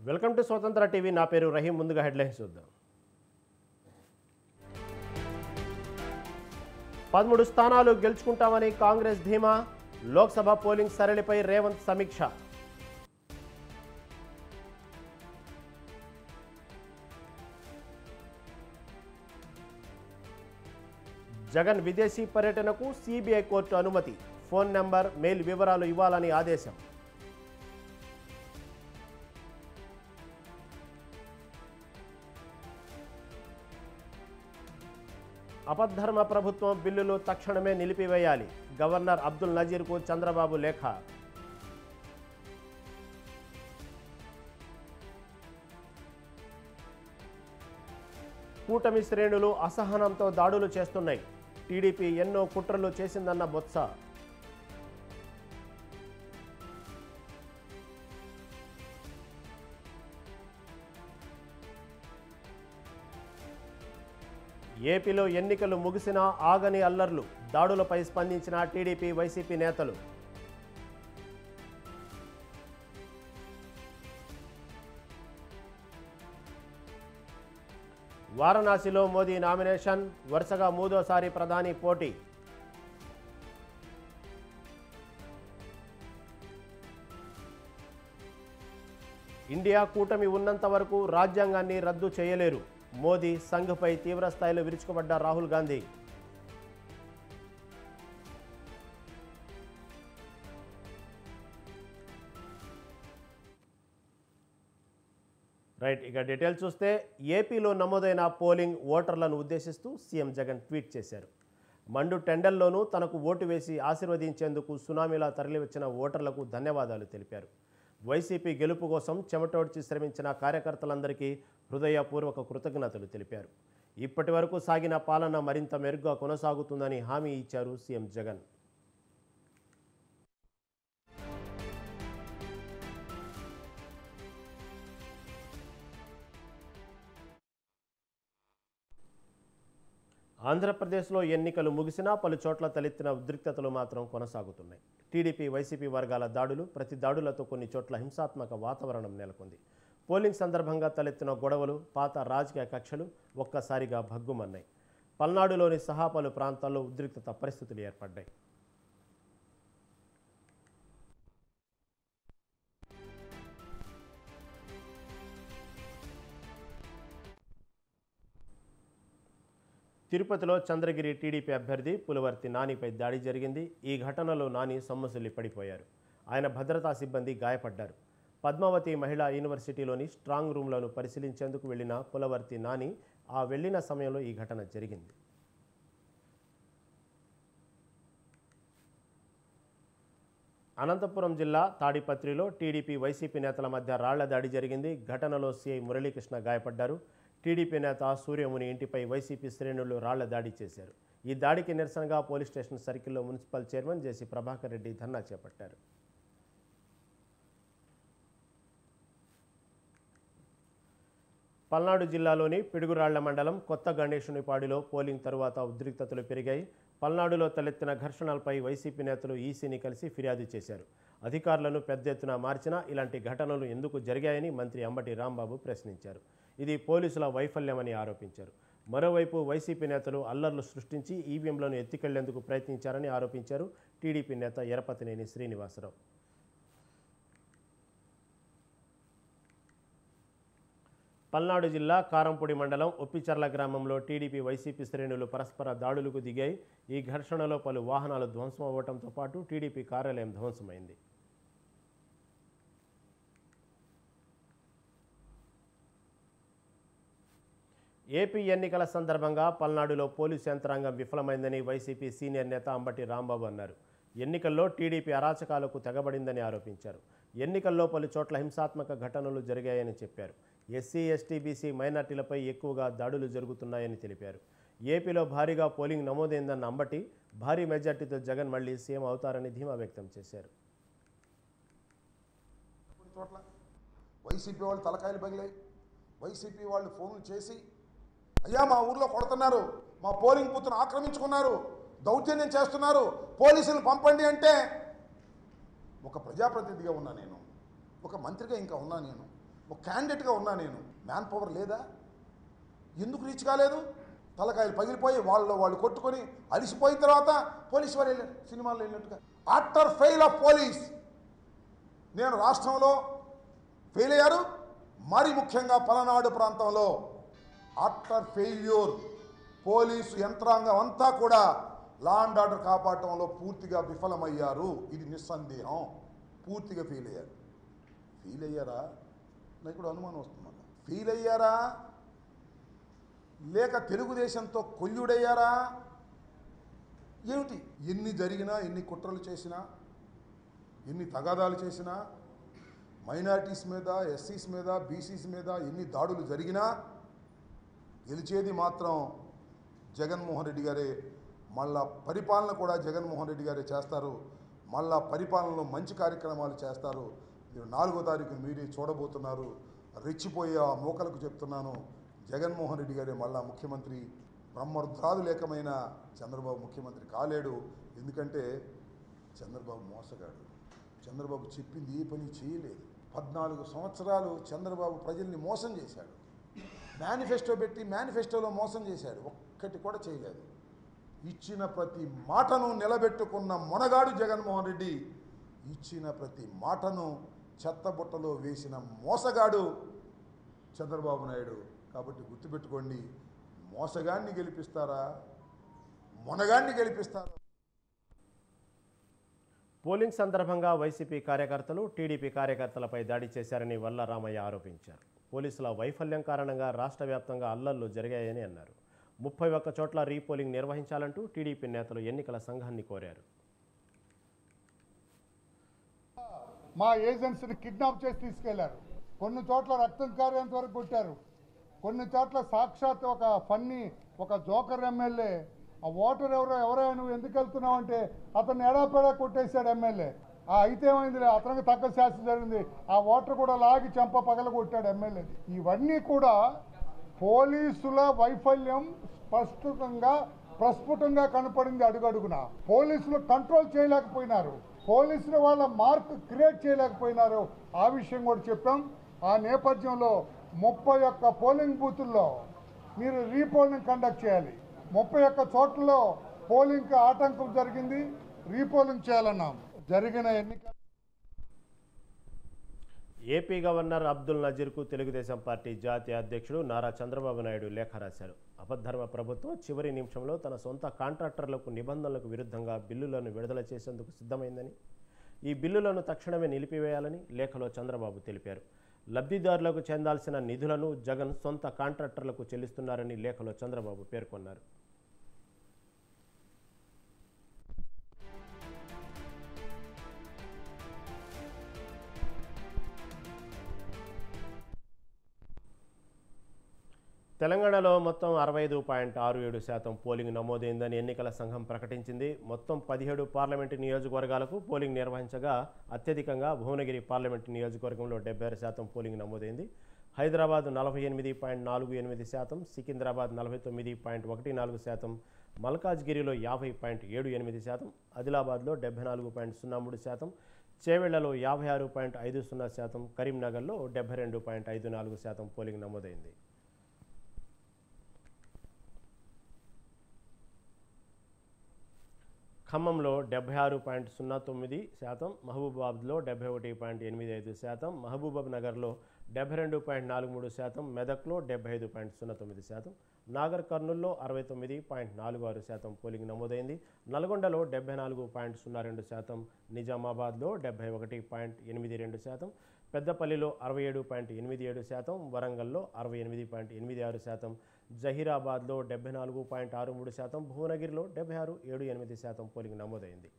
Welcome to స్వతంత్ర TV. నా పేరు రహీం. ముందుగా హెడ్లైన్స్ చూద్దాం. 13 స్థానాలు గెలుచుకుంటామని కాంగ్రెస్ ధీమా. లోక్సభ పోలింగ్ సరళిపై రేవంత్ సమీక్ష. జగన్ విదేశీ పర్యటనకు సిబిఐ కోర్టు అనుమతి. ఫోన్ నెంబర్, మెయిల్ వివరాలు ఇవ్వాలని ఆదేశం. అపద్ధర్మ ప్రభుత్వం బిల్లులు తక్షణమే నిలిపివేయాలి. గవర్నర్ అబ్దుల్ నజీర్కు చంద్రబాబు లేఖ. కూటమి శ్రేణులు అసహనంతో దాడులు చేస్తున్నాయి. టీడీపీ ఎన్నో కుట్రలు చేసిందన్న బొత్స. ఏపీలో ఎన్నికలు ముగిసినా ఆగని అల్లర్లు. దాడులపై స్పందించిన టీడీపీ, వైసీపీ నేతలు. వారణాసిలో మోదీ నామినేషన్. వరుసగా మూడోసారి ప్రధాని పోటీ. ఇండియా కూటమి ఉన్నంత వరకు రాజ్యాంగాన్ని రద్దు చేయలేరు. మోదీ సంఘ్పై తీవ్రస్థాయిలో విరుచుకుపడ్డ రాహుల్ గాంధీ. రైట్, ఇక డీటెయిల్స్ చూస్తే ఏపీలో నమోదైన పోలింగ్ ఓటర్లను ఉద్దేశిస్తూ సీఎం జగన్ ట్వీట్ చేశారు. మండు టెండల్లోనూ తనకు ఓటు వేసి ఆశీర్వదించేందుకు సునామీలా తరలివచ్చిన ఓటర్లకు ధన్యవాదాలు తెలిపారు. వైసీపీ గెలుపు కోసం చెమటోడ్చి శ్రమించిన కార్యకర్తలందరికీ హృదయపూర్వక కృతజ్ఞతలు తెలిపారు. ఇప్పటి వరకు సాగిన పాలన మరింత మెరుగ్గా కొనసాగుతుందని హామీ ఇచ్చారు సీఎం జగన్. ఆంధ్రప్రదేశ్లో ఎన్నికలు ముగిసినా పలు చోట్ల తలెత్తిన ఉద్రిక్తతలు మాత్రం కొనసాగుతున్నాయి. టీడీపీ, వైసీపీ వర్గాల దాడులు, ప్రతి దాడులతో కొన్ని చోట్ల హింసాత్మక వాతావరణం నెలకొంది. పోలింగ్ సందర్భంగా తలెత్తిన గొడవలు, పాత రాజకీయ కక్షలు ఒక్కసారిగా భగ్గుమన్నాయి. పల్నాడులోని సహా పలు ప్రాంతాల్లో ఉద్రిక్తత పరిస్థితులు ఏర్పడ్డాయి. తిరుపతిలో చంద్రగిరి టీడీపీ అభ్యర్థి పులవర్తి నానిపై దాడి జరిగింది. ఈ ఘటనలో నాని సొమ్మసిల్లి పడిపోయారు. ఆయన భద్రతా సిబ్బంది గాయపడ్డారు. పద్మావతి మహిళా యూనివర్సిటీలోని స్ట్రాంగ్ రూమ్లను పరిశీలించేందుకు వెళ్లిన పులవర్తి నాని వెళ్లిన సమయంలో ఈ ఘటన జరిగింది. అనంతపురం జిల్లా తాడిపత్రిలో టీడీపీ, వైసీపీ నేతల మధ్య రాళ్ల దాడి జరిగింది. ఘటనలో సీఐ మురళీకృష్ణ గాయపడ్డారు. టీడీపీ నేత సూర్యముని ఇంటిపై వైసీపీ శ్రేణులు రాళ్ల దాడి చేశారు. ఈ దాడికి నిరసనగా పోలీస్ స్టేషన్ సర్కిల్లో మున్సిపల్ చైర్మన్ జేసీ ప్రభాకర్ రెడ్డి ధర్నా చేపట్టారు. పల్నాడు జిల్లాలోని పిడుగురాళ్ల మండలం కొత్త గణేశునిపాడిలో పోలింగ్ తరువాత ఉద్రిక్తతలు పెరిగాయి. పల్నాడులో తలెత్తిన ఘర్షణలపై వైసీపీ నేతలు ఈసీని కలిసి ఫిర్యాదు చేశారు. అధికారులను పెద్ద ఎత్తున మార్చినా ఇలాంటి ఘటనలు ఎందుకు జరిగాయని మంత్రి అంబటి రాంబాబు ప్రశ్నించారు. ఇది పోలీసుల వైఫల్యమని ఆరోపించారు. మరోవైపు వైసీపీ నేతలు అల్లర్లు సృష్టించి ఈవీఎంలను ఎత్తికెళ్లేందుకు ప్రయత్నించారని ఆరోపించారు టీడీపీ నేత ఎరపతినేని శ్రీనివాసరావు. పల్నాడు జిల్లా కారంపూడి మండలం ఒప్పిచర్ల గ్రామంలో టీడీపీ, వైసీపీ శ్రేణులు పరస్పర దాడులకు దిగాయి. ఈ ఘర్షణలో పలు వాహనాలు ధ్వంసం అవ్వడంతో పాటు టీడీపీ కార్యాలయం ధ్వంసమైంది. ఏపీ ఎన్నికల సందర్భంగా పల్నాడులో పోలీసు యంత్రాంగం విఫలమైందని వైసీపీ సీనియర్ నేత అంబటి రాంబాబు అన్నారు. ఎన్నికల్లో టీడీపీ అరాచకాలకు తెగబడిందని ఆరోపించారు. ఎన్నికల్లో పలు చోట్ల హింసాత్మక ఘటనలు జరిగాయని చెప్పారు. ఎస్సీ, ఎస్టీ, బీసీ మైనార్టీలపై ఎక్కువగా దాడులు జరుగుతున్నాయని తెలిపారు. ఏపీలో భారీగా పోలింగ్ నమోదైందన్న అంబటి భారీ మెజార్టీతో జగన్ మళ్లీ సీఎం అవుతారని ధీమా వ్యక్తం చేశారు. వైసీపీ వాళ్ళు తలకాయలు పగిలాయి. వైసీపీ వాళ్ళు ఫోన్లు చేసి, అయ్యా మా ఊర్లో కొడుతున్నారు, మా పోలింగ్ బూత్ను ఆక్రమించుకున్నారు, దౌర్జన్యం చేస్తున్నారు, పోలీసులు పంపండి అంటే ఒక ప్రజాప్రతినిధిగా ఉన్నా నేను, ఒక మంత్రిగా ఇంకా ఉన్నా నేను, ఒక క్యాండిడేట్గా ఉన్నా నేను, మ్యాన్ పవర్ లేదా? ఎందుకు రీచ్ కాలేదు? తలకాయలు పగిలిపోయి వాళ్ళు కొట్టుకొని అలిసిపోయిన తర్వాత పోలీసు వారు వెళ్ళారు, సినిమాల్లో వెళ్ళినట్టుగా. ఆఫ్టర్ ఫెయిల్ ఆఫ్ పోలీస్, నేను రాష్ట్రంలో ఫెయిల్ అయ్యారు, మరి ముఖ్యంగా పలనాడు ప్రాంతంలో ఆఫ్టర్ ఫెయిల్యూర్ పోలీసు యంత్రాంగం అంతా కూడా లా అండ్ ఆర్డర్ కాపాడటంలో పూర్తిగా విఫలమయ్యారు. ఇది నిస్సందేహం. పూర్తిగా ఫెయిల్ అయ్యారు. ఫెయిల్ అయ్యారా? నాకు ఇప్పుడు అనుమానం వస్తుంది. ఫెయిల్ అయ్యారా లేక తెలుగుదేశంతో కొల్లుడయ్యారా? ఏమిటి? ఎన్ని జరిగినా, ఎన్ని కుట్రలు చేసినా, ఎన్ని తగాదాలు చేసినా, మైనారిటీస్ మీద, ఎస్సీస్ మీద, బీసీస్ మీద ఎన్ని దాడులు జరిగినా గెలిచేది మాత్రం జగన్మోహన్ రెడ్డి గారే. మళ్ళా పరిపాలన కూడా జగన్మోహన్ రెడ్డి గారే చేస్తారు. మళ్ళా పరిపాలనలో మంచి కార్యక్రమాలు చేస్తారు. 4వ తారీఖు మీరే చూడబోతున్నారు. రెచ్చిపోయే ఆ మోకలకు చెప్తున్నాను, జగన్మోహన్ రెడ్డి గారే మళ్ళా ముఖ్యమంత్రి. బ్రహ్మరుద్రాదు లేకమైన చంద్రబాబు ముఖ్యమంత్రి కాలేడు. ఎందుకంటే చంద్రబాబు మోసగాడు. చంద్రబాబు చెప్పింది ఏ పని చేయలేదు. 14 సంవత్సరాలు చంద్రబాబు ప్రజల్ని మోసం చేశాడు. మేనిఫెస్టో పెట్టి మేనిఫెస్టోలో మోసం చేశాడు. ఒక్కటి కూడా చేయలేదు. ఇచ్చిన ప్రతి మాటను నిలబెట్టుకున్న మొనగాడు జగన్మోహన్ రెడ్డి. ఇచ్చిన ప్రతి మాటను చెత్తబుట్టలో వేసిన మోసగాడు చంద్రబాబు నాయుడు. కాబట్టి గుర్తుపెట్టుకోండి, మోసగాన్ని గెలిపిస్తారా, మొనగాన్ని గెలిపిస్తారా? పోలింగ్ సందర్భంగా వైసీపీ కార్యకర్తలు టీడీపీ కార్యకర్తలపై దాడి చేశారని వల్ల రామయ్య ఆరోపించారు. పోలీసుల వైఫల్యం కారణంగా రాష్ట్ర వ్యాప్తంగా అల్లర్లు జరిగాయని అన్నారు. 31 చోట్ల రీపోలింగ్ నిర్వహించాలంటూ టీడీపీ నేతలు ఎన్నికల సంఘాన్ని కోరారు. మా ఏజెన్సీని కిడ్నాప్ చేసి తీసుకెళ్లారు. కొన్ని చోట్ల రక్తం కారేంత వరకు కొట్టారు. కొన్ని చోట్ల సాక్షాత్ ఒక ఫన్నీ ఒక జోకర్ ఎమ్మెల్యే, ఆ ఓటర్ ఎవరైనా నువ్వు ఎందుకు వెళ్తున్నావు అంటే అతను ఎడాపెడా కొట్టేశాడు ఎమ్మెల్యే. అయితే ఏమైందిలే, అతనికి తగ్గ శాస్త్రం జరిగింది. ఆ ఓటర్ కూడా లాగి చెంప పగల కొట్టాడు ఎమ్మెల్యే. ఇవన్నీ కూడా పోలీసుల వైఫల్యం ప్రస్ఫుటంగా కనపడింది. అడుగడుగున పోలీసులు కంట్రోల్ చేయలేకపోయినారు. పోలీసులు వాళ్ళ మార్క్ క్రియేట్ చేయలేకపోయినారు. ఆ విషయం కూడా చెప్పాం. ఆ నేపథ్యంలో 31 పోలింగ్ బూతుల్లో మీరు రీపోలింగ్ కండక్ట్ చేయాలి. 31 చోట్లలో పోలింగ్కి ఆటంకం జరిగింది, రీపోలింగ్ చేయాలన్నాం. జరిగిన ఎన్నిక ఏపీ గవర్నర్ అబ్దుల్ నజీర్కు తెలుగుదేశం పార్టీ జాతీయ అధ్యక్షుడు నారా చంద్రబాబు నాయుడు లేఖ రాశారు. అపద్ధర్మ ప్రభుత్వం చివరి నిమిషంలో తన సొంత కాంట్రాక్టర్లకు నిబంధనలకు విరుద్ధంగా బిల్లులను విడుదల చేసేందుకు సిద్ధమైందని, ఈ బిల్లులను తక్షణమే నిలిపివేయాలని లేఖలో చంద్రబాబు తెలిపారు. లబ్ధిదారులకు చెందాల్సిన నిధులను జగన్ సొంత కాంట్రాక్టర్లకు చెల్లిస్తున్నారని లేఖలో చంద్రబాబు పేర్కొన్నారు. తెలంగాణలో మొత్తం 65.67% పోలింగ్ నమోదైందని ఎన్నికల సంఘం ప్రకటించింది. మొత్తం 17 పార్లమెంటు నియోజకవర్గాలకు పోలింగ్ నిర్వహించగా అత్యధికంగా భువనగిరి పార్లమెంటు నియోజకవర్గంలో 76% పోలింగ్ నమోదైంది. హైదరాబాద్ 48.48%, సికింద్రాబాద్ 49.14%, మల్కాజ్గిరిలో 50.78%, ఆదిలాబాద్లో 74.03%, చేవెళ్లలో 56.50%, కరీంనగర్లో 72.54% పోలింగ్ నమోదైంది. ఖమ్మంలో 76.09%, మహబూబాబాద్లో 71.85%, మహబూబ్ నగర్లో 72.43%, మెదక్లో 75.09%, నాగర్ కర్నూల్లో 69.46% పోలింగ్ నమోదైంది. నల్గొండలో 74.02%, నిజామాబాద్లో 71.82%, పెద్దపల్లిలో 67.87%, వరంగల్లో 68.86%, జహీరాబాద్లో 74.63%, భువనగిరిలో 76.78% పోలింగ్ నమోదైంది.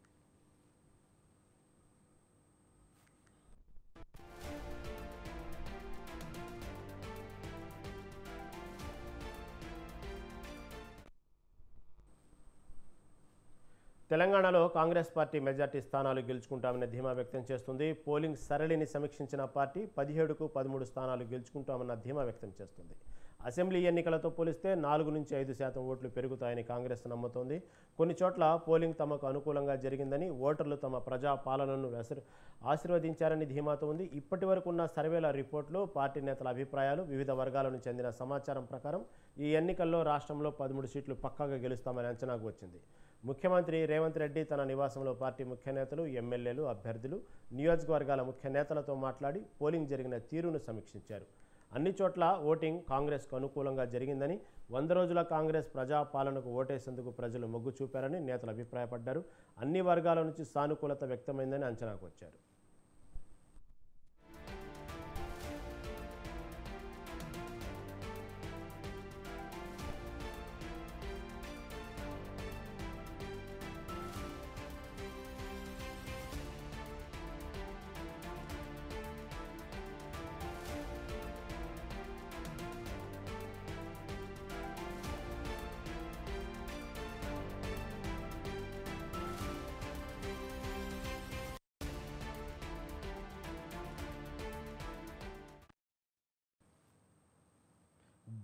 తెలంగాణలో కాంగ్రెస్ పార్టీ మెజార్టీ స్థానాలు గెలుచుకుంటామని ధీమా వ్యక్తం చేస్తుంది. పోలింగ్ సరళిని సమీక్షించిన పార్టీ 17కు 13 స్థానాలు గెలుచుకుంటామన్న ధీమా వ్యక్తం చేస్తుంది. అసెంబ్లీ ఎన్నికలతో పోలిస్తే 4 నుంచి 5% ఓట్లు పెరుగుతాయని కాంగ్రెస్ నమ్ముతోంది. కొన్ని చోట్ల పోలింగ్ తమకు అనుకూలంగా జరిగిందని, ఓటర్లు తమ ప్రజా పాలనను ఆశీర్వదించారని ధీమాతో ఉంది. ఇప్పటి వరకు ఉన్న సర్వేల రిపోర్టులు, పార్టీ నేతల అభిప్రాయాలు, వివిధ వర్గాలను చెందిన సమాచారం ప్రకారం ఈ ఎన్నికల్లో రాష్ట్రంలో 13 సీట్లు పక్కాగా గెలుస్తామని అంచనాకు వచ్చింది. ముఖ్యమంత్రి రేవంత్ రెడ్డి తన నివాసంలో పార్టీ ముఖ్య నేతలు, ఎమ్మెల్యేలు, అభ్యర్థులు, నియోజకవర్గాల ముఖ్య నేతలతో మాట్లాడి పోలింగ్ జరిగిన తీరును సమీక్షించారు. అన్ని చోట్ల ఓటింగ్ కాంగ్రెస్కు అనుకూలంగా జరిగిందని, 100 రోజుల కాంగ్రెస్ ప్రజాపాలనకు ఓటేసేందుకు ప్రజలు మొగ్గు చూపారని నేతలు అభిప్రాయపడ్డారు. అన్ని వర్గాల నుంచి సానుకూలత వ్యక్తమైందని అంచనాకు వచ్చారు.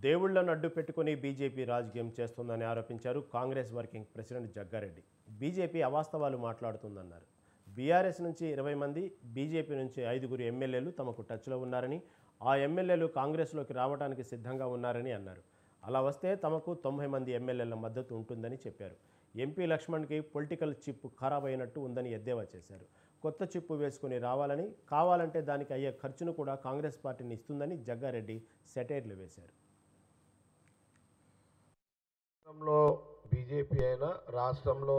దేవుళ్లను అడ్డు పెట్టుకుని బీజేపీ రాజకీయం చేస్తుందని ఆరోపించారు Congress working president Jagga Reddy. BJP అవాస్తవాలు మాట్లాడుతుందన్నారు. బీఆర్ఎస్ నుంచి 20 మంది, బీజేపీ నుంచి 5 ఎమ్మెల్యేలు తమకు టచ్లో ఉన్నారని, ఆ ఎమ్మెల్యేలు కాంగ్రెస్లోకి రావడానికి సిద్ధంగా ఉన్నారని అన్నారు. అలా వస్తే తమకు 90 మంది ఎమ్మెల్యేల మద్దతు ఉంటుందని చెప్పారు. ఎంపీ లక్ష్మణ్కి పొలిటికల్ చిప్ ఖరాబ్ అయినట్టు ఉందని ఎద్దేవా చేశారు. కొత్త చిప్పు వేసుకుని రావాలని, కావాలంటే దానికి అయ్యే ఖర్చును కూడా కాంగ్రెస్ పార్టీని ఇస్తుందని జగ్గారెడ్డి సెటైర్లు వేశారు. రాష్ట్రంలో బీజేపీ అయినా, రాష్ట్రంలో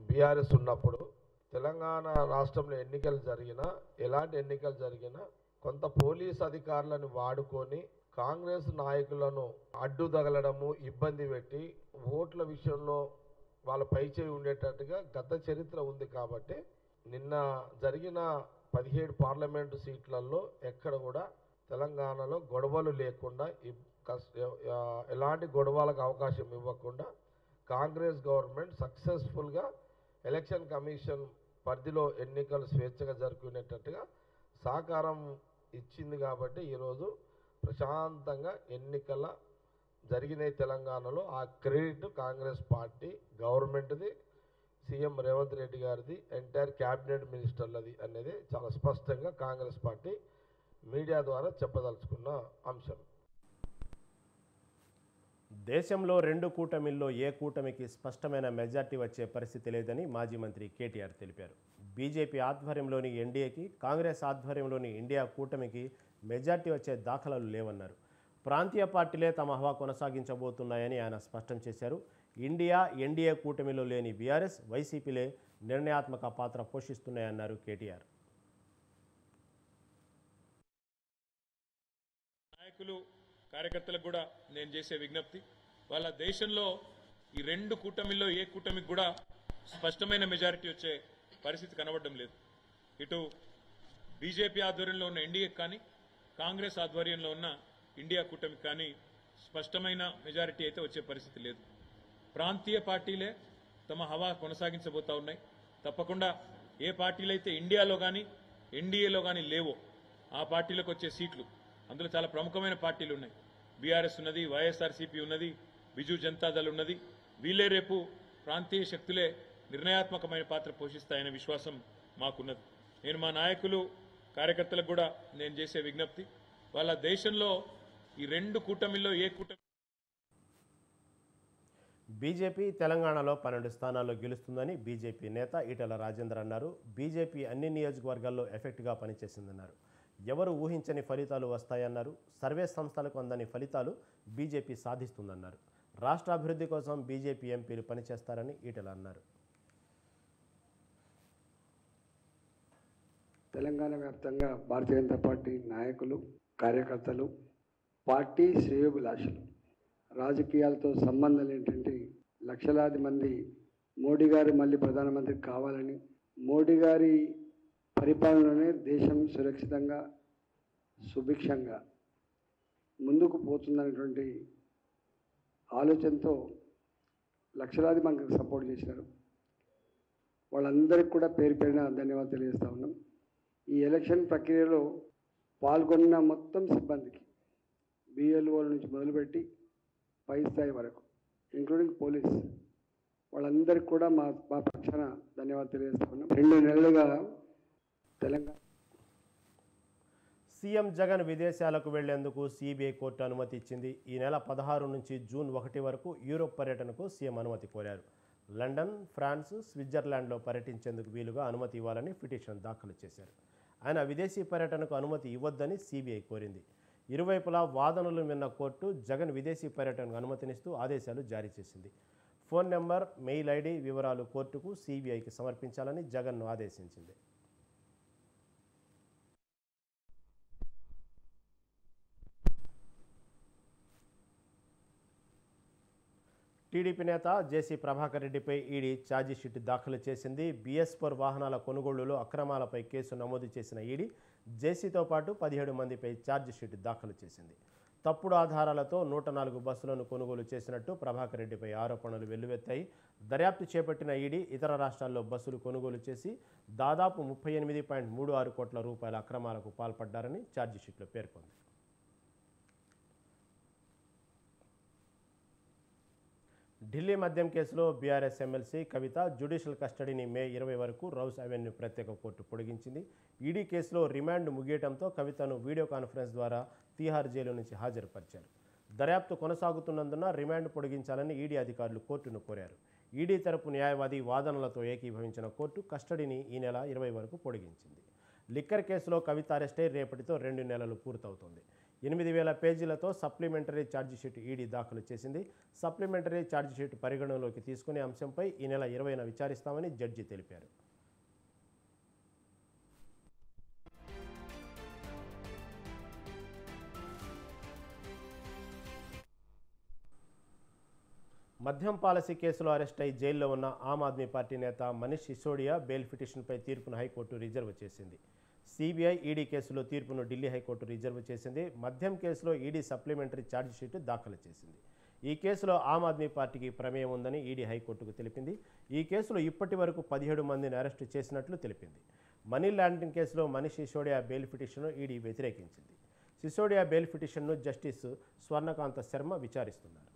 బీఆర్ఎస్ ఉన్నప్పుడు, తెలంగాణ రాష్ట్రంలో ఎన్నికలు జరిగినా, ఎలాంటి ఎన్నికలు జరిగినా కొంత పోలీస్ అధికారులను వాడుకొని కాంగ్రెస్ నాయకులను అడ్డు తగలడము, ఇబ్బంది పెట్టి ఓట్ల విషయంలో వాళ్ళ పైచేయి ఉండేటట్టుగా గత చరిత్ర ఉంది. కాబట్టి నిన్న జరిగిన 17 పార్లమెంటు సీట్లలో ఎక్కడ కూడా తెలంగాణలో గొడవలు లేకుండా, ఎలాంటి గొడవలకు అవకాశం ఇవ్వకుండా కాంగ్రెస్ గవర్నమెంట్ సక్సెస్ఫుల్గా ఎలక్షన్ కమిషన్ పరిధిలో ఎన్నికలు స్వేచ్ఛగా జరుపుకునేటట్టుగా సహకారం ఇచ్చింది. కాబట్టి ఈరోజు ప్రశాంతంగా ఎన్నికల జరిగినాయి తెలంగాణలో. ఆ క్రెడిట్ కాంగ్రెస్ పార్టీ గవర్నమెంట్ది, సీఎం రేవంత్ రెడ్డి గారిది, ఎంటైర్ క్యాబినెట్ మినిస్టర్లది అనేది చాలా స్పష్టంగా కాంగ్రెస్ పార్టీ మీడియా ద్వారా చెప్పదలుచుకున్న అంశం. దేశంలో 2 కూటమిల్లో ఏ కూటమికి స్పష్టమైన మెజార్టీ వచ్చే పరిస్థితి లేదని మాజీ మంత్రి కేటీఆర్ తెలిపారు. బీజేపీ ఆధ్వర్యంలోని ఎన్డీఏకి, కాంగ్రెస్ ఆధ్వర్యంలోని ఇండియా కూటమికి మెజార్టీ వచ్చే దాఖలాలు లేవన్నారు. ప్రాంతీయ పార్టీలే తమ హవా కొనసాగించబోతున్నాయని ఆయన స్పష్టం చేశారు. ఇండియా, ఎన్డీఏ కూటమిలో లేని బీఆర్ఎస్, వైసీపీలే నిర్ణయాత్మక పాత్ర పోషిస్తున్నాయన్నారు కేటీఆర్. నాయకులు, కార్యకర్తలకు కూడా నేను చేసే విజ్ఞప్తి, వాళ్ళ దేశంలో ఈ 2 కూటమిల్లో ఏ కూటమికి కూడా స్పష్టమైన మెజారిటీ వచ్చే పరిస్థితి కనబడడం లేదు. ఇటు బీజేపీ ఆధ్వర్యంలో ఉన్న ఎన్డీఏకి కానీ, కాంగ్రెస్ ఆధ్వర్యంలో ఉన్న ఇండియా కూటమికి కానీ స్పష్టమైన మెజారిటీ అయితే వచ్చే పరిస్థితి లేదు. ప్రాంతీయ పార్టీలే తమ హవా కొనసాగించబోతా ఉన్నాయి. తప్పకుండా ఏ పార్టీలైతే ఇండియాలో కానీ ఎన్డీఏలో కానీ లేవో ఆ పార్టీలకు వచ్చే సీట్లు, అందులో చాలా ప్రముఖమైన పార్టీలు ఉన్నాయి. బీఆర్ఎస్ ఉన్నది, వైఎస్ఆర్సీపీ ఉన్నది, బిజు జనతాదళ్ ఉన్నది. వీళ్ళే రేపు ప్రాంతీయ శక్తులే నిర్ణయాత్మకమైన పాత్ర పోషిస్తాయనే విశ్వాసం మాకున్నది. నేను మా నాయకులు, కార్యకర్తలకు కూడా నేను చేసే విజ్ఞప్తి, వాళ్ళ దేశంలో ఈ 2 కూటమిల్లో ఏ కూటమి. బీజేపీ తెలంగాణలో 12 స్థానాల్లో గెలుస్తుందని బీజేపీ నేత ఈటెల రాజేందర్ అన్నారు. బీజేపీ అన్ని నియోజకవర్గాల్లో ఎఫెక్ట్గా పనిచేసిందన్నారు. ఎవరు ఊహించని ఫలితాలు వస్తాయన్నారు. సర్వే సంస్థలకు అందని ఫలితాలు బీజేపీ సాధిస్తుందన్నారు. రాష్ట్ర అభివృద్ధి కోసం బీజేపీ ఎంపీలు పనిచేస్తారని ఈటెల అన్నారు. తెలంగాణ వ్యాప్తంగా భారతీయ జనతా పార్టీ నాయకులు, కార్యకర్తలు, పార్టీ శ్రేయోభిలాషులు, రాజకీయాలతో సంబంధం లేనటువంటి లక్షలాది మంది మోడీ గారు మళ్ళీ ప్రధానమంత్రి కావాలని, మోడీ గారి పరిపాలనలోనే దేశం సురక్షితంగా, సుభిక్షంగా ముందుకు పోతుందనేటువంటి ఆలోచనతో లక్షలాది మనకు సపోర్ట్ చేశారు. వాళ్ళందరికీ కూడా పేరు పేరున ధన్యవాదాలు తెలియజేస్తా ఉన్నాం. ఈ ఎలక్షన్ ప్రక్రియలో పాల్గొన్న మొత్తం సిబ్బందికి, బిఎల్ఓల నుంచి మొదలుపెట్టి పై స్థాయి వరకు ఇంక్లూడింగ్ పోలీస్ వాళ్ళందరికీ కూడా మా పక్షాన ధన్యవాదాలు తెలియజేస్తా ఉన్నాం. 2 నెలలుగా తెలంగాణ సీఎం జగన్ విదేశాలకు వెళ్లేందుకు సిబిఐ కోర్టు అనుమతి ఇచ్చింది. ఈ నెల 16 నుంచి జూన్ 1 వరకు యూరోప్ పర్యటనకు సీఎం అనుమతి కోరారు. లండన్, ఫ్రాన్స్, స్విట్జర్లాండ్లో పర్యటించేందుకు వీలుగా అనుమతి ఇవ్వాలని పిటిషన్ దాఖలు చేశారు. ఆయన విదేశీ పర్యటనకు అనుమతి ఇవ్వొద్దని సిబిఐ కోరింది. ఇరువైపులా వాదనలు విన్న కోర్టు జగన్ విదేశీ పర్యటనకు అనుమతినిస్తూ ఆదేశాలు జారీ చేసింది. ఫోన్ నెంబర్, మెయిల్ ఐడి వివరాలు కోర్టుకు సిబిఐకి సమర్పించాలని జగన్ను ఆదేశించింది. టీడీపీ నేత జేసీ ప్రభాకర్ రెడ్డిపై ఈడీ ఛార్జిషీట్ దాఖలు చేసింది. BS4 వాహనాల కొనుగోలులో అక్రమాలపై కేసు నమోదు చేసిన ఈడీ జేసీతో పాటు 17 మందిపై ఛార్జిషీట్ దాఖలు చేసింది. తప్పుడు ఆధారాలతో 104 బస్సులను కొనుగోలు చేసినట్టు ప్రభాకర్ రెడ్డిపై ఆరోపణలు వెల్లువెత్తాయి. దర్యాప్తు చేపట్టిన ఈడీ ఇతర రాష్ట్రాల్లో బస్సులు కొనుగోలు చేసి దాదాపు 38.36 కోట్ల రూపాయల అక్రమాలకు పాల్పడ్డారని ఛార్జిషీట్లో పేర్కొంది. ఢిల్లీ మద్యం కేసులో బీఆర్ఎస్ ఎమ్మెల్సీ కవిత జ్యుడిషియల్ కస్టడీని మే 20 వరకు రౌస్ అవెన్యూ ప్రత్యేక కోర్టు పొడిగించింది. ఈడీ కేసులో రిమాండ్ ముగియటంతో కవితను వీడియో కాన్ఫరెన్స్ ద్వారా తీహార్ జైలు నుంచి హాజరుపరిచారు. దర్యాప్తు కొనసాగుతున్నందున రిమాండ్ పొడిగించాలని ఈడీ అధికారులు కోర్టును కోరారు. ఈడీ తరపు న్యాయవాది వాదనలతో ఏకీభవించిన కోర్టు కస్టడీని ఈ నెల 20 వరకు పొడిగించింది. లిక్కర్ కేసులో కవిత అరెస్టై రేపటితో 2 నెలలు పూర్తవుతోంది. 8000 పేజీలతో సప్లిమెంటరీ ఛార్జిషీట్ ఈడీ దాఖలు చేసింది. సప్లిమెంటరీ ఛార్జిషీట్ పరిగణనలోకి తీసుకునే అంశంపై ఈ నెల 20న విచారిస్తామని జడ్జి తెలిపారు. మద్యం పాలసీ కేసులో అరెస్ట్ అయి జైల్లో ఉన్న ఆమ్ ఆద్మీ పార్టీ నేత మనీష్ సిసోడియా బెయిల్ పిటిషన్పై తీర్పును హైకోర్టు రిజర్వ్ చేసింది. సిబిఐ, ఈడీ కేసులో తీర్పును ఢిల్లీ హైకోర్టు రిజర్వ్ చేసింది. మద్యం కేసులో ఈడీ సప్లిమెంటరీ ఛార్జిషీట్ దాఖలు చేసింది. ఈ కేసులో ఆమ్ ఆద్మీ పార్టీకి ప్రమేయం ఉందని ఈడీ హైకోర్టుకు తెలిపింది. ఈ కేసులో ఇప్పటి వరకు 17 మందిని అరెస్టు చేసినట్లు తెలిపింది. మనీ లాండరింగ్ కేసులో మనీష్ సిసోడియా బెయిల్ పిటిషన్ను ఈడీ వ్యతిరేకించింది. సిసోడియా బెయిల్ పిటిషన్ను జస్టిస్ స్వర్ణకాంత శర్మ విచారిస్తున్నారు.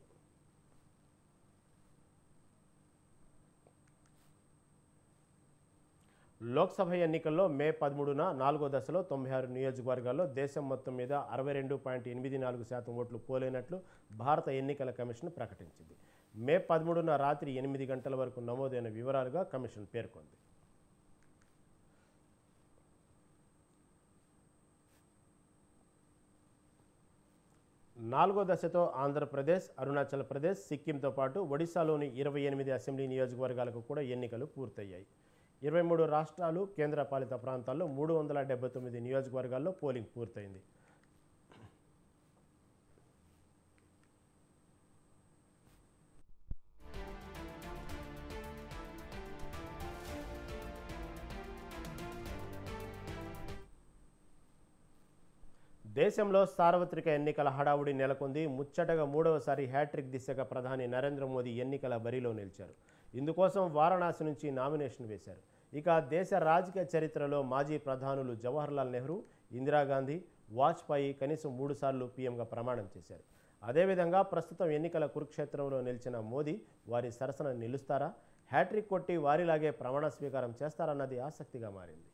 లోక్సభ ఎన్నికల్లో మే 13న 4వ దశలో 96 నియోజకవర్గాల్లో దేశం మొత్తం మీద 62.84% ఓట్లు పోలైనట్లు భారత ఎన్నికల కమిషన్ ప్రకటించింది. మే 13న రాత్రి 8 గంటల వరకు నమోదైన వివరాలుగా కమిషన్ పేర్కొంది. నాలుగో దశతో ఆంధ్రప్రదేశ్, అరుణాచల్ ప్రదేశ్, సిక్కింతో పాటు ఒడిశాలోని 28 అసెంబ్లీ నియోజకవర్గాలకు కూడా ఎన్నికలు పూర్తయ్యాయి. 23 రాష్ట్రాలు, కేంద్రపాలిత ప్రాంతాల్లో 379 నియోజకవర్గాల్లో పోలింగ్ పూర్తయింది. దేశంలో సార్వత్రిక ఎన్నికల హడావుడి నెలకొంది. ముచ్చటగా 3వసారి హ్యాట్రిక్ దిశగా ప్రధాని నరేంద్ర మోదీ ఎన్నికల బరిలో నిలిచారు. ఇందుకోసం వారణాసి నుంచి నామినేషన్ వేశారు. ఇక దేశ రాజకీయ చరిత్రలో మాజీ ప్రధానులు జవహర్లాల్ నెహ్రూ, ఇందిరాగాంధీ, వాజ్పేయి కనీసం 3 సార్లు పీఎంగా ప్రమాణం చేశారు. అదేవిధంగా ప్రస్తుతం ఎన్నికల కురుక్షేత్రంలో నిలిచిన మోదీ వారి సరసన నిలుస్తారా, హ్యాట్రిక్ కొట్టి వారిలాగే ప్రమాణ స్వీకారం చేస్తారన్నది ఆసక్తిగా మారింది.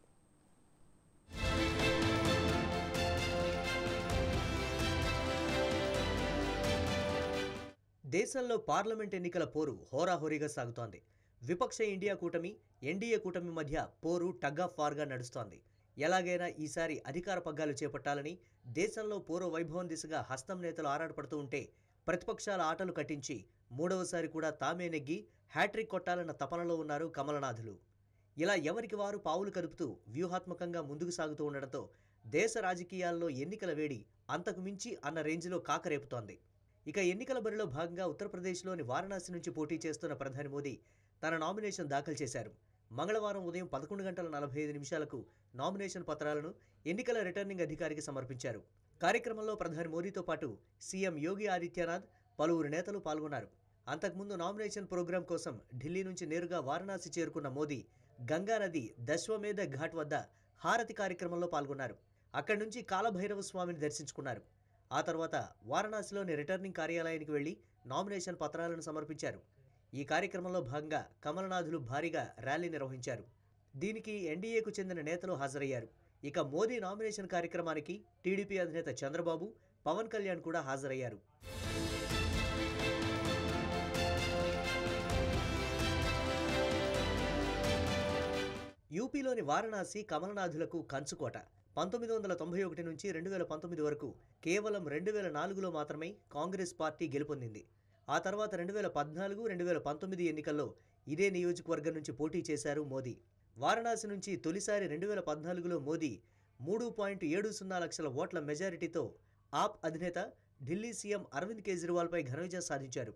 దేశంలో పార్లమెంట్ ఎన్నికల పోరు హోరాహోరీగా సాగుతోంది. విపక్ష ఇండియా కూటమి, ఎన్డీఏ కూటమి మధ్య పోరు టగ్ ఆఫ్ వార్గా నడుస్తోంది. ఎలాగైనా ఈసారి అధికార పగ్గాలు చేపట్టాలని దేశంలో పూర్వ వైభవం దిశగా హస్తం నేతలు ఆరాటపడుతూ ఉంటే, ప్రతిపక్షాల ఆటలు కట్టించి 3వసారి కూడా తామే నెగ్గి హ్యాట్రిక్ కొట్టాలన్న తపనలో ఉన్నారు కమలనాథులు. ఇలా ఎవరికి వారు పావులు కదుపుతూ వ్యూహాత్మకంగా ముందుకు సాగుతూ ఉండడంతో దేశ రాజకీయాల్లో ఎన్నికల వేడి అంతకు మించి అన్న రేంజ్లో కాకరేపుతోంది. ఇక ఎన్నికల బరిలో భాగంగా ఉత్తరప్రదేశ్లోని వారణాసి నుంచి పోటీ చేస్తున్న ప్రధాని మోదీ తన నామినేషన్ దాఖలు చేశారు. మంగళవారం ఉదయం 11:45 నామినేషన్ పత్రాలను ఎన్నికల రిటర్నింగ్ అధికారికి సమర్పించారు. కార్యక్రమంలో ప్రధాని మోదీతో పాటు సీఎం యోగి ఆదిత్యనాథ్, పలువురు నేతలు పాల్గొన్నారు. అంతకుముందు నామినేషన్ ప్రోగ్రాం కోసం ఢిల్లీ నుంచి నేరుగా వారణాసి చేరుకున్న మోదీ గంగానది దశ్వమేధ ఘాట్ వద్ద హారతి కార్యక్రమంలో పాల్గొన్నారు. అక్కడి నుంచి కాలభైరవ స్వామిని దర్శించుకున్నారు. ఆ తర్వాత వారణాసిలోని రిటర్నింగ్ కార్యాలయానికి వెళ్లి నామినేషన్ పత్రాలను సమర్పించారు. ఈ కార్యక్రమంలో భాగంగా కమలనాథులు భారీగా ర్యాలీ నిర్వహించారు. దీనికి ఎన్డీఏకు చెందిన నేతలు హాజరయ్యారు. ఇక మోదీ నామినేషన్ కార్యక్రమానికి టీడీపీ అధినేత చంద్రబాబు, పవన్ కళ్యాణ్ కూడా హాజరయ్యారు. యూపీలోని వారణాసి కమలనాథులకు కంచుకోట. 1991 నుంచి 2019 వరకు కేవలం 2004లో మాత్రమే కాంగ్రెస్ పార్టీ గెలుపొందింది. ఆ తర్వాత 2014, 2019 ఎన్నికల్లో ఇదే నియోజకవర్గం నుంచి పోటీ చేశారు మోదీ. వారణాసి నుంచి తొలిసారి 2014లో మోదీ 3.70 లక్షల ఓట్ల మెజారిటీతో ఆప్ అధినేత ఢిల్లీ సీఎం అరవింద్ కేజ్రీవాల్పై ఘన విజయం సాధించారు.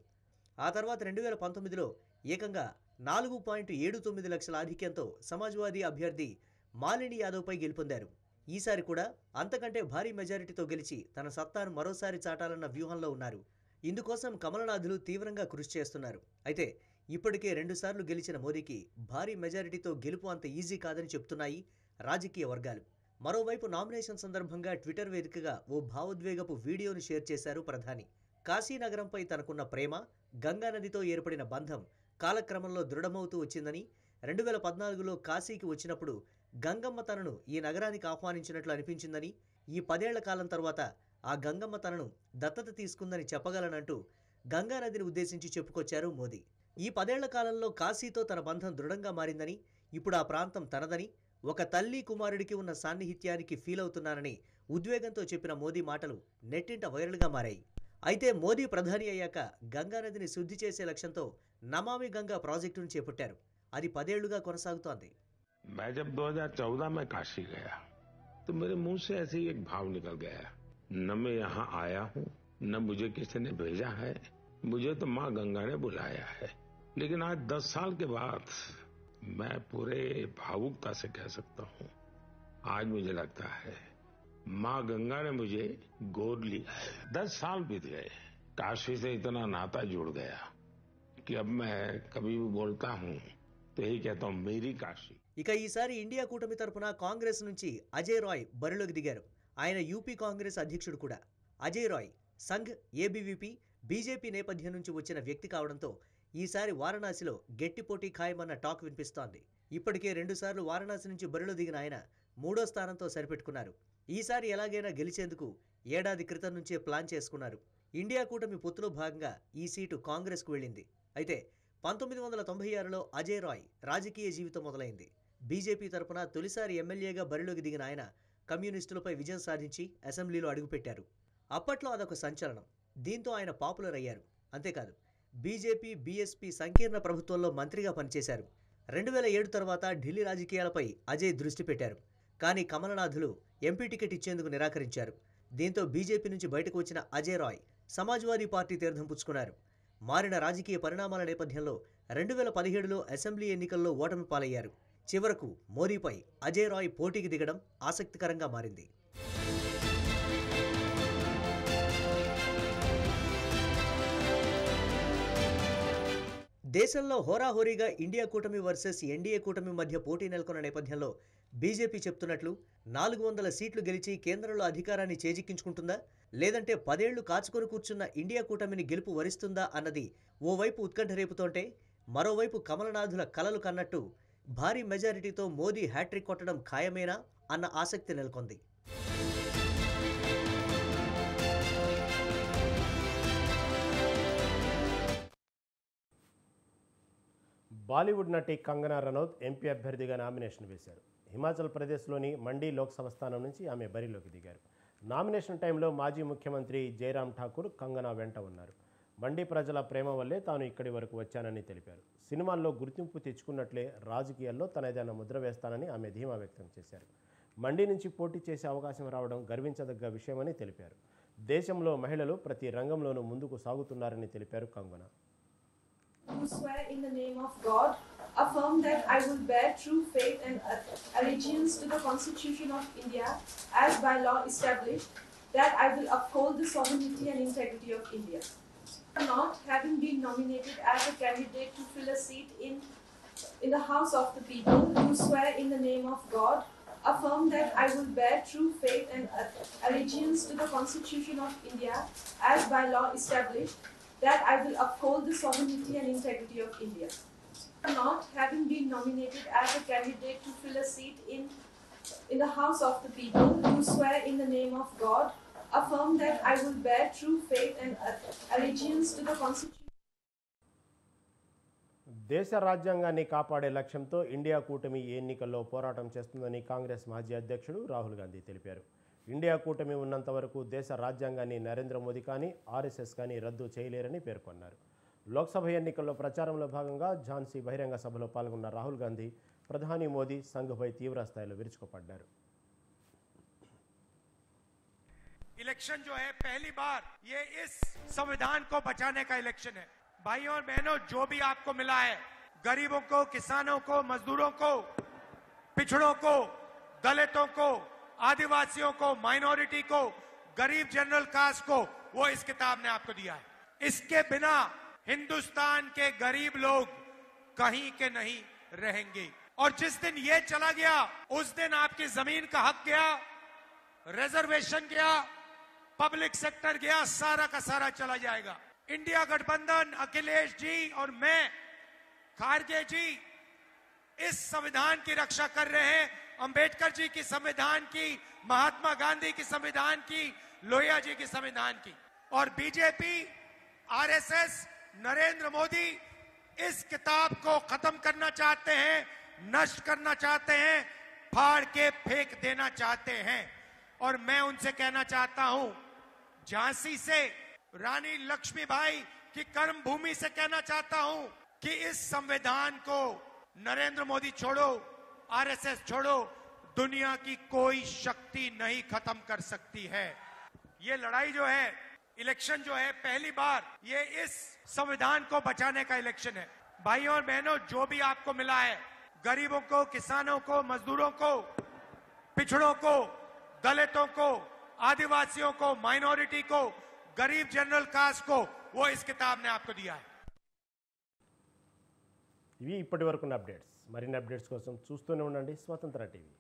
ఆ తర్వాత 2019లో ఏకంగా 4.79 లక్షల ఆధిక్యంతో సమాజ్వాదీ అభ్యర్థి మాలిని యాదవ్పై గెలుపొందారు. ఈసారి కూడా అంతకంటే భారీ మెజారిటీతో గెలిచి తన సత్తాను మరోసారి చాటాలన్న వ్యూహంలో ఉన్నారు. ఇందుకోసం కమలనాథులు తీవ్రంగా కృషి చేస్తున్నారు. అయితే ఇప్పటికే 2 సార్లు గెలిచిన మోదీకి భారీ మెజారిటీతో గెలుపు అంత ఈజీ కాదని చెప్తున్నాయి రాజకీయ వర్గాలు. మరోవైపు నామినేషన్ సందర్భంగా ట్విట్టర్ వేదికగా ఓ భావోద్వేగపు వీడియోను షేర్ చేశారు ప్రధాని. కాశీనగరంపై తనకున్న ప్రేమ, గంగానదితో ఏర్పడిన బంధం కాలక్రమంలో దృఢమవుతూ వచ్చిందని, 2014లో కాశీకి వచ్చినప్పుడు గంగమ్మ తనను ఈ నగరానికి ఆహ్వానించినట్లు అనిపించిందని, ఈ 10 ఏళ్ల కాలం తర్వాత ఆ గంగమ్మ తనను దత్తత తీసుకుందని చెప్పగలనంటూ గంగానదిని ఉద్దేశించి చెప్పుకొచ్చారు మోదీ. ఈ 10 ఏళ్ల కాలంలో కాశీతో తన బంధం దృఢంగా మారిందని, ఇప్పుడు ఆ ప్రాంతం తనదని, ఒక తల్లి కుమారుడికి ఉన్న సాన్నిహిత్యానికి ఫీల్ అవుతున్నానని ఉద్వేగంతో చెప్పిన మోదీ మాటలు నెట్టింట వైరల్గా మారాయి. అయితే మోదీ ప్రధాని అయ్యాక గంగానదిని శుద్ధి చేసే లక్ష్యంతో నమామి గంగా ప్రాజెక్టును చేపట్టారు. అది 10 ఏళ్లుగా కొనసాగుతోంది. मैं जब 2014 में काशी गया तो मेरे मुंह से ऐसे ही एक भाव निकल गया, न मैं यहाँ आया हूँ, न मुझे किसी ने भेजा है, मुझे तो माँ गंगा ने बुलाया है। लेकिन आज 10 साल के बाद मैं पूरे भावुकता से कह सकता हूँ, आज मुझे लगता है माँ गंगा ने मुझे गोद लिया है। 10 साल बीत गए, काशी से इतना नाता जुड़ गया कि अब मैं कभी भी बोलता हूँ तो यही कहता हूँ, मेरी काशी. ఇక ఈసారి ఇండియా కూటమి తరపున కాంగ్రెస్ నుంచి అజయ్ రాయ్ బరిలోకి దిగారు. ఆయన యూపీ కాంగ్రెస్ అధ్యక్షుడు కూడా. అజయ్ రాయ్ సంఘ్, ఏబీవీపీ, బీజేపీ నేపథ్యం నుంచి వచ్చిన వ్యక్తి కావడంతో ఈసారి వారణాసిలో గట్టి పోటీ ఖాయమన్న టాక్ వినిపిస్తోంది. ఇప్పటికే 2 సార్లు వారణాసి నుంచి బరిలో దిగిన ఆయన 3వ స్థానంతో సరిపెట్టుకున్నారు. ఈసారి ఎలాగైనా గెలిచేందుకు ఏడాది క్రితం నుంచే ప్లాన్ చేసుకున్నారు. ఇండియా కూటమి పొత్తులో భాగంగా ఈ సీటు కాంగ్రెస్కు వెళ్ళింది. అయితే 1996లో అజయ్ రాయ్ రాజకీయ జీవితం మొదలైంది. బీజేపీ తరపున తొలిసారి ఎమ్మెల్యేగా బరిలోకి దిగిన ఆయన కమ్యూనిస్టులపై విజయం సాధించి అసెంబ్లీలో అడుగుపెట్టారు. అప్పట్లో అదొక సంచలనం. దీంతో ఆయన పాపులర్ అయ్యారు. అంతేకాదు బీజేపీ, బీఎస్పీ సంకీర్ణ ప్రభుత్వంలో మంత్రిగా పనిచేశారు. 2007 తర్వాత ఢిల్లీ రాజకీయాలపై అజయ్ దృష్టి పెట్టారు. కానీ కమలనాథులు ఎంపీ టికెట్ ఇచ్చేందుకు నిరాకరించారు. దీంతో బీజేపీ నుంచి బయటకు వచ్చిన అజయ్ రాయ్ సమాజ్వాదీ పార్టీ తీర్థం పుచ్చుకున్నారు. మారిన రాజకీయ పరిణామాల నేపథ్యంలో 2017లో అసెంబ్లీ ఎన్నికల్లో ఓటమి పాలయ్యారు. చివరకు మోదీపై అజయ్ రాయ్ పోటీకి దిగడం ఆసక్తికరంగా మారింది. దేశంలో హోరాహోరీగా ఇండియా కూటమి వర్సెస్ ఎన్డీఏ కూటమి మధ్య పోటీ నెలకొన్న నేపథ్యంలో బీజేపీ చెప్తున్నట్లు 400 సీట్లు గెలిచి కేంద్రంలో అధికారాన్ని చేజిక్కించుకుంటుందా, లేదంటే 10 ఏళ్లు కాచుకొని కూర్చున్న ఇండియా కూటమిని గెలుపు వరిస్తుందా అన్నది ఓవైపు ఉత్కంఠ రేపుతోంటే, మరోవైపు కమలనాథుల కలలు కన్నట్టు భారీ మెజారిటీతో మోదీ హ్యాట్రిక్ కొట్టడం ఖాయమేనా అన్న ఆసక్తి నెలకొంది. బాలీవుడ్ నటి కంగనా రనౌత్ ఎంపీ అభ్యర్థిగా నామినేషన్ వేశారు. హిమాచల్ ప్రదేశ్లోని మండీ లోక్సభ స్థానం నుంచి ఆమె బరిలోకి దిగారు. నామినేషన్ టైంలో మాజీ ముఖ్యమంత్రి జైరామ్ ఠాకూర్ కంగనా వెంట ఉన్నారు. మండీ ప్రజల ప్రేమ వల్లే తాను ఇక్కడి వరకు వచ్చానని తెలిపారు. సినిమాల్లో గుర్తింపు తెచ్చుకున్నట్లే రాజకీయాల్లో తనదైన ముద్ర వేస్తానని ఆమె ధీమా వ్యక్తం చేశారు. మండీ నుంచి పోటీ చేసే అవకాశం రావడం గర్వించదగ్గ విషయమని తెలిపారు. దేశంలో మహిళలు ప్రతి రంగంలోనూ ముందుకు సాగుతున్నారని తెలిపారు Kangana. who swear in the name of God, affirm that I will bear true faith and allegiance to the Constitution of India as by law established, that I will uphold the sovereignty and integrity of India. Not having been nominated as a candidate to fill a seat in the House of the People, who swear in the name of God, affirm that I will bear true faith and allegiance to the Constitution of India as by law established, that I will uphold the sovereignty and integrity of India. Not having been nominated as a candidate to fill a seat in the House of the People, do swear in the name of God, affirm that I will bear true faith and allegiance to the Constitution. దేశ రాజ్యాంగాన్ని కాపాడే లక్ష్యంతో India కూటమి ఈ ఎన్నికల్లో పోరాటం చేస్తుందని కాంగ్రెస్ మాజీ అధ్యక్షుడు రాహుల్ గాంధీ తెలిపారు. ఇండియా కూటమి ఉన్నంత వరకు దేశ రాజ్యాంగాన్ని నరేంద్ర మోదీ కానీ ఆర్ఎస్ఎస్ కానీ రద్దు చేయలేరని పేర్కొన్నారు. లోక్సభ ఎన్నికల్లో ప్రచారంలో భాగంగా ఝాన్సీ బహిరంగ సభలో పాల్గొన్న రాహుల్ గాంధీ ప్రధాని మోదీ సంఘ్పై తీవ్ర స్థాయిలో విరుచుకుపడ్డారు. इलेक्शन जो है पहली बार ये इस संविधान को बचाने का इलेक्शन है. भाइयों और बहनों, जो भी आपको मिला है, गरीबों को, किसानों को, मजदूरों को, पिछड़ों को, दलितों को, आदिवासियों को, माइनॉरिटी को, गरीब जनरल कास्ट को, वो इस किताब ने आपको दिया है. इसके बिना हिंदुस्तान के गरीब लोग कहीं के नहीं रहेंगे. और जिस दिन ये चला गया, उस दिन आपकी जमीन का हक गया, रिजर्वेशन गया, पब्लिक सेक्टर गया, सारा का सारा चला जाएगा. इंडिया गठबंधन, अखिलेश जी और मैं, खारगे जी, इस संविधान की रक्षा कर रहे हैं. अंबेडकर जी की संविधान की, महात्मा गांधी की संविधान की, लोहिया जी की संविधान की. और बीजेपी, आरएसएस, नरेंद्र मोदी इस किताब को खत्म करना चाहते हैं, नष्ट करना चाहते हैं, फाड़ के फेंक देना चाहते हैं. और मैं उनसे कहना चाहता हूं, झांसी से रानी लक्ष्मीबाई की कर्म भूमि से कहना चाहता हूं कि इस संविधान को नरेंद्र मोदी छोड़ो, आरएसएस छोड़ो, दुनिया की कोई शक्ति नहीं खत्म कर सकती है. ये लड़ाई जो है, इलेक्शन जो है पहली बार ये इस संविधान को बचाने का इलेक्शन है. भाइयों और बहनों, जो भी आपको मिला है, गरीबों को, किसानों को, मजदूरों को, पिछड़ों को, दलितों को, आदिवासियों को, माइनॉरिटी को, गरीब जनरल कास्ट को, वो इस किताब ने आपको दिया है. ఇవి ఇప్పటివరకున్న అప్డేట్స్. మరిన్ని అప్డేట్స్ కోసం చూస్తూనే ఉండండి స్వతంత్ర టీవీ.